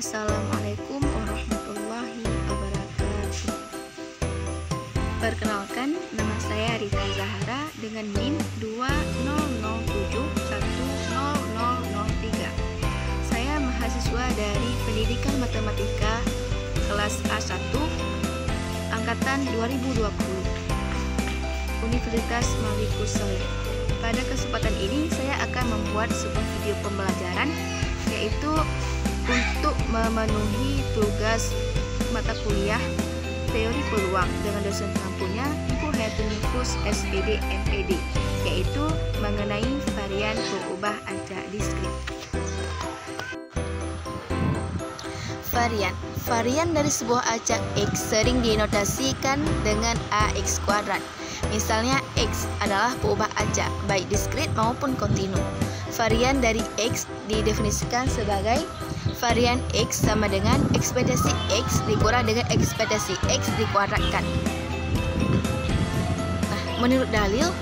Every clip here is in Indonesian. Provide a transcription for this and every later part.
Assalamualaikum warahmatullahi wabarakatuh. Perkenalkan, nama saya Rita Zahara dengan NIM 2007100003. Saya mahasiswa dari Pendidikan Matematika kelas A1 angkatan 2020 Universitas Malikus Saleh. Pada kesempatan ini saya akan membuat sebuah video pembelajaran, yaitu untuk memenuhi tugas mata kuliah teori peluang dengan dosen tampunya Ibu Hayatunikus SPD MPD, yaitu mengenai varian pengubah acak diskrit. Varian dari sebuah acak X sering dinotasikan dengan AX kuadrat. Misalnya X adalah pengubah acak baik diskrit maupun kontinu. Varian dari X didefinisikan sebagai varian X sama dengan ekspektasi X dikurang dengan ekspektasi X dikuadratkan. Nah, menurut dalil,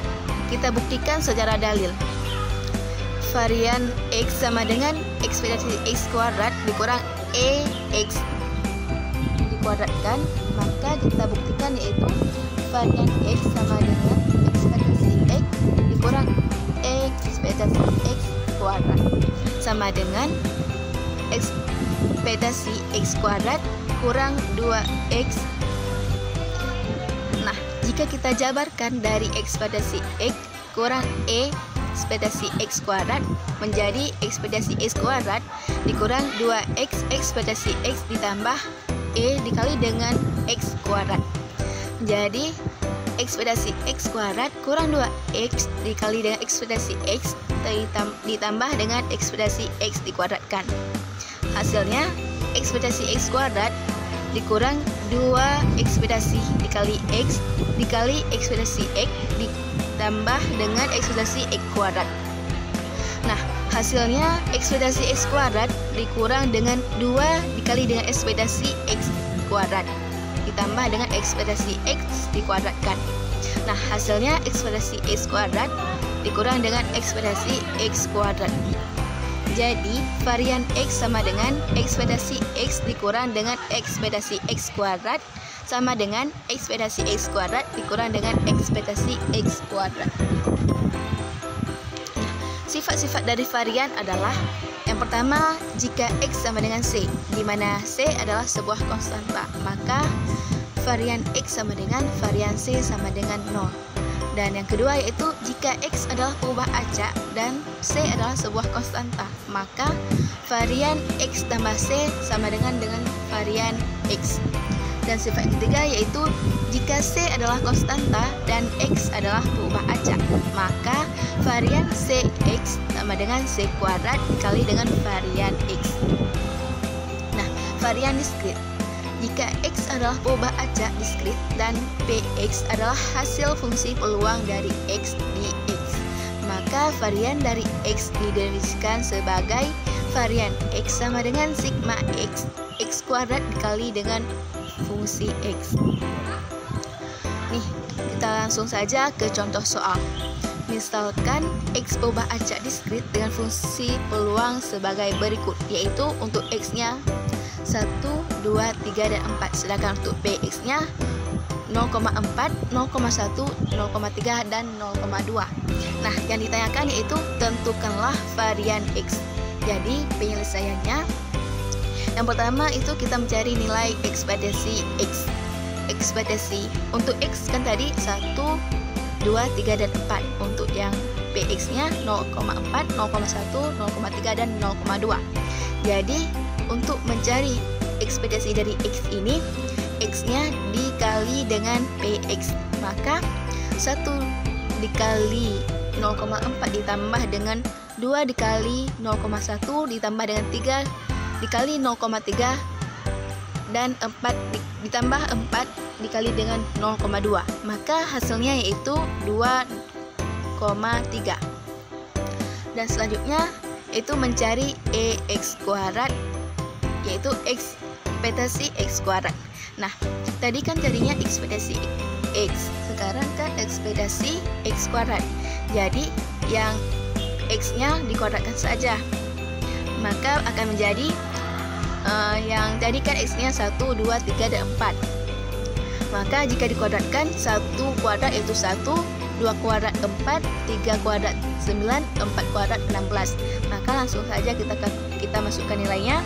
kita buktikan secara dalil. Varian X sama dengan ekspektasi X kuadrat dikurang EX dikuadratkan, maka kita buktikan yaitu varian X sama dengan ekspektasi X dikurang ekspektasi X kuadrat sama dengan ekspektasi X kuadrat kurang 2X. Nah, jika kita jabarkan dari ekspektasi X kurang ekspektasi X kuadrat menjadi ekspektasi X kuadrat dikurang 2X ekspektasi X ditambah dikali dengan X kuadrat. Jadi ekspektasi X kuadrat kurang 2X dikali dengan ekspektasi X ditambah dengan ekspektasi X dikuadratkan. Hasilnya ekspektasi X kuadrat dikurang 2 ekspektasi dikali X dikali ekspektasi X ditambah dengan ekspektasi X kuadrat. Nah, hasilnya ekspektasi X kuadrat dikurang dengan 2 dikali dengan ekspektasi X kuadrat ditambah dengan ekspektasi X dikuadratkan. Nah, hasilnya ekspektasi X kuadrat dikurang dengan ekspektasi X kuadrat. Jadi, varian X sama dengan ekspektasi X dikurang dengan ekspektasi X kuadrat sama dengan ekspektasi X kuadrat dikurang dengan ekspektasi X kuadrat. Nah, sifat-sifat dari varian adalah yang pertama, jika X sama dengan C, di mana C adalah sebuah konstanta, maka varian X sama dengan varian C sama dengan 0. Dan yang kedua yaitu jika X adalah pengubah acak dan C adalah sebuah konstanta, maka varian X tambah C sama dengan varian X. Dan sifat ketiga yaitu jika C adalah konstanta dan X adalah pengubah acak, maka varian CX sama dengan C kuadrat dikali dengan varian X. Nah, varian diskrit. Jika X adalah pengubah acak diskrit dan PX adalah hasil fungsi peluang dari X di X, maka varian dari X didefinisikan sebagai varian X sama dengan sigma X, X kuadrat dikali dengan fungsi X. Nih, kita langsung saja ke contoh soal. Misalkan X pengubah acak diskrit dengan fungsi peluang sebagai berikut, yaitu untuk X-nya 1, 2, 3, dan 4, sedangkan untuk PX-nya 0,4, 0,1, 0,3, dan 0,2. Nah, yang ditanyakan yaitu tentukanlah varian X. Jadi, penyelesaiannya yang pertama itu kita mencari nilai ekspektasi X. Ekspektasi untuk X kan tadi 1, 2, 3, dan 4. Untuk yang PX-nya 0,4, 0,1, 0,3, dan 0,2. Jadi, untuk mencari ekspektasi dari X ini, X-nya dikali dengan PX, maka 1 dikali 0,4 ditambah dengan 2 dikali 0,1 ditambah dengan 3 dikali 0,3 dan 4 ditambah 4 dikali dengan 0,2, maka hasilnya yaitu 2,3. Dan selanjutnya itu mencari EX kuadrat, yaitu ekspektasi X kuadrat. Nah, tadi kan carinya ekspektasi X, sekarang kan ekspektasi X kuadrat. Jadi yang X-nya dikuadratkan saja, maka akan menjadi yang tadi kan X-nya 1, 2, 3, dan 4. Maka jika dikuadratkan, 1 kuadrat yaitu 1, 2 kuadrat 4, 3 kuadrat 9, 4 kuadrat 16. Maka langsung saja kita masukkan nilainya.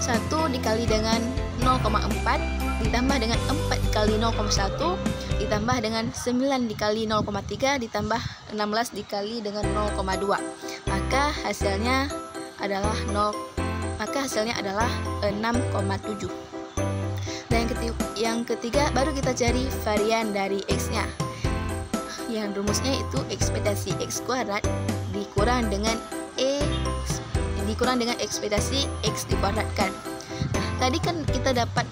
1 dikali dengan 0,4 ditambah dengan 4 dikali 0,1 ditambah dengan 9 dikali 0,3 ditambah 16 dikali dengan 0,2. Maka hasilnya adalah 6,7. Dan yang ketiga baru kita cari varian dari X-nya. Yang rumusnya itu ekspektasi X kuadrat dikurang dengan ekspektasi X dikuadratkan. Nah, tadi kan kita dapat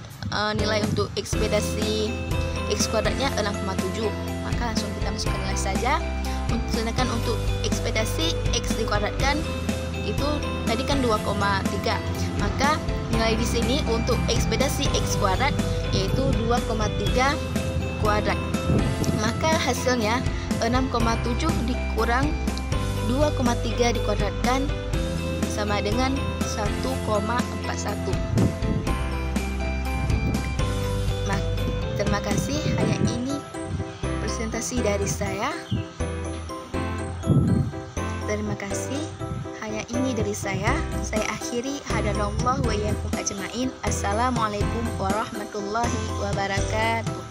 nilai untuk ekspektasi X kuadratnya 6,7. Maka langsung kita masukkan nilai saja. Sedangkan untuk ekspektasi X dikuadratkan itu tadi kan 2,3. Maka nilai di sini untuk ekspektasi X kuadrat yaitu 2,3 kuadrat. Maka hasilnya 6,7 dikurang 2,3 dikuadratkan sama dengan 1,41. Terima kasih, hanya ini presentasi dari saya. Terima kasih, hanya ini dari saya. Saya akhiri, hadanallahu wa iyyakum ajmain. Assalamualaikum warahmatullahi wabarakatuh.